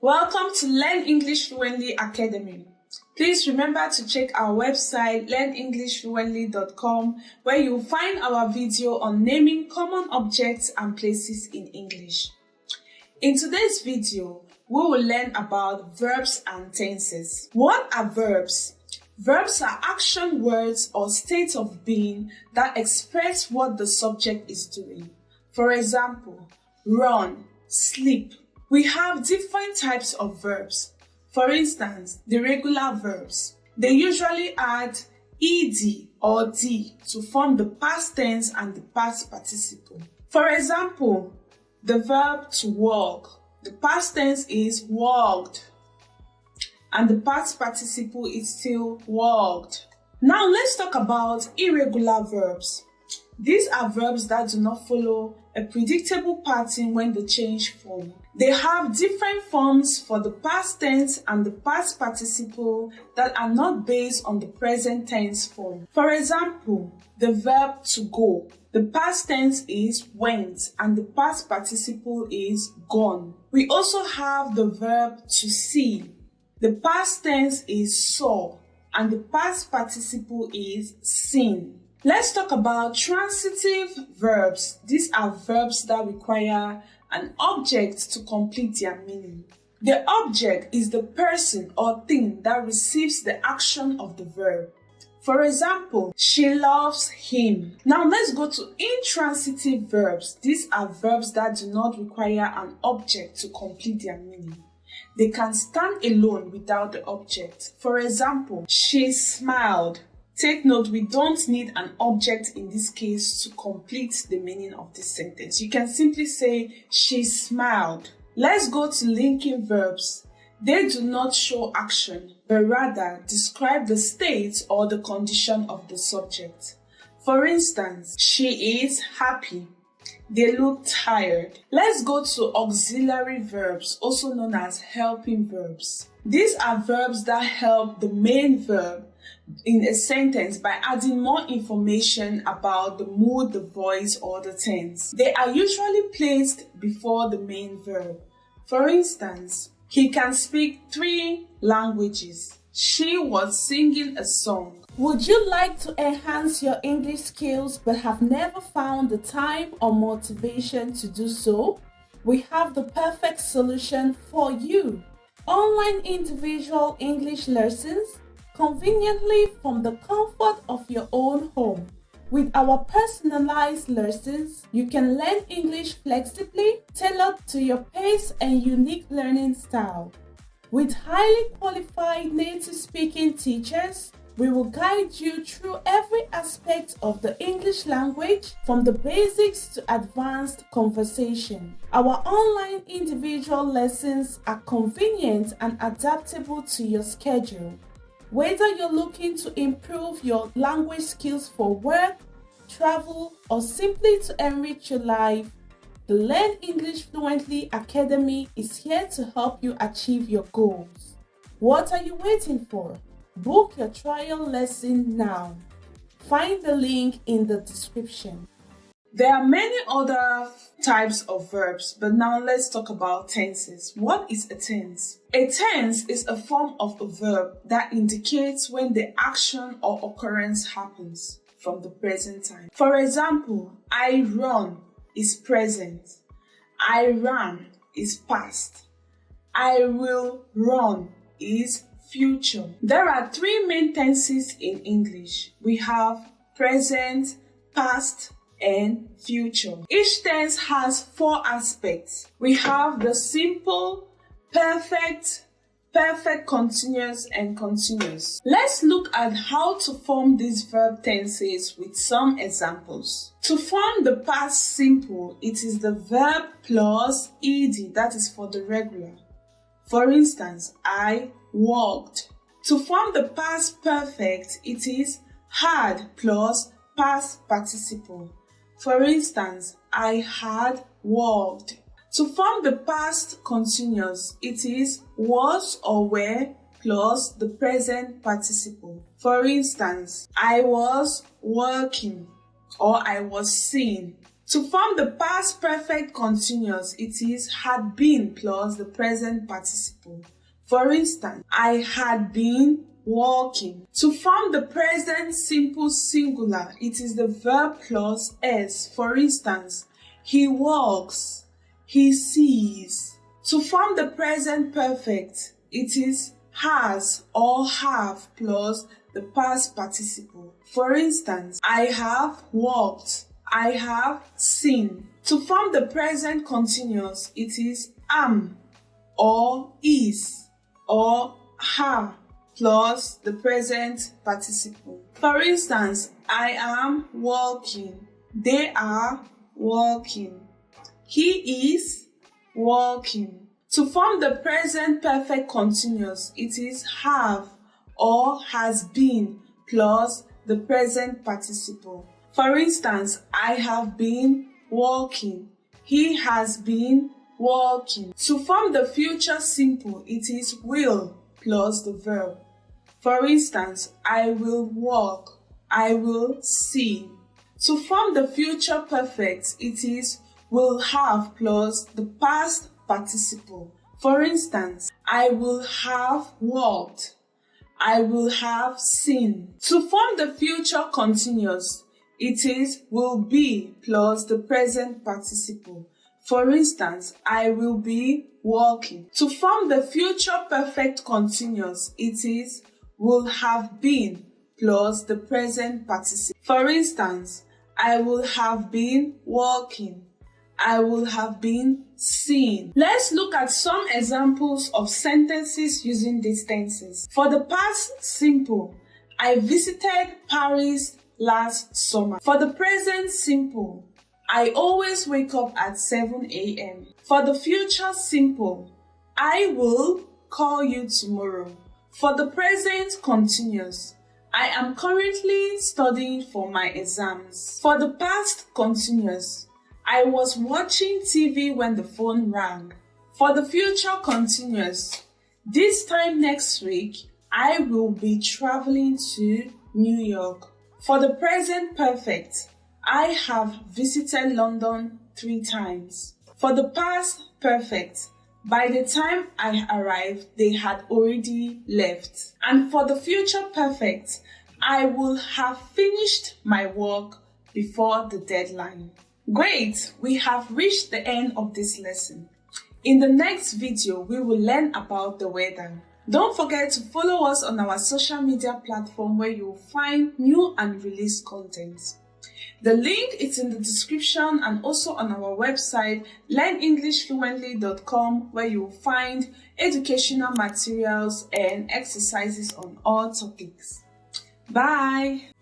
Welcome to Learn English Fluently Academy. Please remember to check our website learnenglishfluently.com where you'll find our video on naming common objects and places in English. In today's video, we will learn about verbs and tenses. What are verbs? Verbs are action words or states of being that express what the subject is doing. For example, run, sleep. We have different types of verbs. For instance, the regular verbs. They usually add ed or d to form the past tense and the past participle. For example, the verb to walk. The past tense is walked and the past participle is still walked. Now let's talk about irregular verbs. These are verbs that do not follow a predictable pattern when they change form. They have different forms for the past tense and the past participle that are not based on the present tense form. For example, the verb to go. The past tense is went and the past participle is gone. We also have the verb to see. The past tense is saw and the past participle is seen. Let's talk about transitive verbs. These are verbs that require an object to complete their meaning. The object is the person or thing that receives the action of the verb. For example, she loves him. Now let's go to intransitive verbs. These are verbs that do not require an object to complete their meaning. They can stand alone without the object. For example, she smiled. Take note, we don't need an object in this case to complete the meaning of this sentence. You can simply say, she smiled. Let's go to linking verbs. They do not show action, but rather describe the state or the condition of the subject. For instance, she is happy. They look tired. Let's go to auxiliary verbs, also known as helping verbs. These are verbs that help the main verb in a sentence by adding more information about the mood, the voice, or the tense. They are usually placed before the main verb. For instance, he can speak 3 languages. She was singing a song. Would you like to enhance your English skills but have never found the time or motivation to do so? We have the perfect solution for you. Online individual English lessons conveniently from the comfort of your own home. With our personalized lessons, you can learn English flexibly, tailored to your pace and unique learning style. With highly qualified native-speaking teachers, we will guide you through every aspect of the English language, from the basics to advanced conversation. Our online individual lessons are convenient and adaptable to your schedule. Whether you're looking to improve your language skills for work, travel, or simply to enrich your life, the Learn English Fluently Academy is here to help you achieve your goals. What are you waiting for? Book your trial lesson now. Find the link in the description. There are many other types of verbs, but now let's talk about tenses. What is a tense? A tense is a form of a verb that indicates when the action or occurrence happens from the present time. For example, I run is present. I ran is past. I will run is future. There are 3 main tenses in English. We have present, past, and future. Each tense has 4 aspects. We have the simple, perfect, perfect continuous, and continuous. Let's look at how to form these verb tenses with some examples. To form the past simple, it is the verb plus ed, that is for the regular. For instance, I walked. To form the past perfect, it is had plus past participle. For instance, I had walked. To form the past continuous, it is was or were plus the present participle. For instance, I was working or I was seeing. To form the past perfect continuous, it is had been plus the present participle. For instance, I had been walking. To form the present simple singular, it is the verb plus s. For instance, he walks, he sees. To form the present perfect, it is has or have plus the past participle. For instance, I have walked, I have seen. To form the present continuous, it is am or is or ha plus the present participle. For instance, I am walking, they are walking, he is walking. To form the present perfect continuous, it is have or has been plus the present participle. For instance, I have been walking, he has been walking. To form the future simple, it is will plus the verb. For instance, I will walk, I will see. To form the future perfect, it is will have plus the past participle. For instance, I will have walked, I will have seen. To form the future continuous, it is will be plus the present participle. For instance, I will be walking. To form the future perfect continuous, it is will have been plus the present participle. For instance, I will have been walking, I will have been seen. Let's look at some examples of sentences using these tenses. For the past simple, I visited Paris last summer. For the present simple, I always wake up at 7 a.m. For the future simple, I will call you tomorrow. For the present continuous, I am currently studying for my exams. For the past continuous, I was watching TV when the phone rang. For the future continuous, this time next week, I will be traveling to New York. For the present perfect, I have visited London 3 times. For the past perfect, by the time I arrived, they had already left. And for the future perfect, I will have finished my work before the deadline. Great! We have reached the end of this lesson. In the next video, we will learn about the weather. Don't forget to follow us on our social media platform where you will find new and released content. The link is in the description and also on our website learnenglishfluently.com, where you will find educational materials and exercises on all topics. Bye!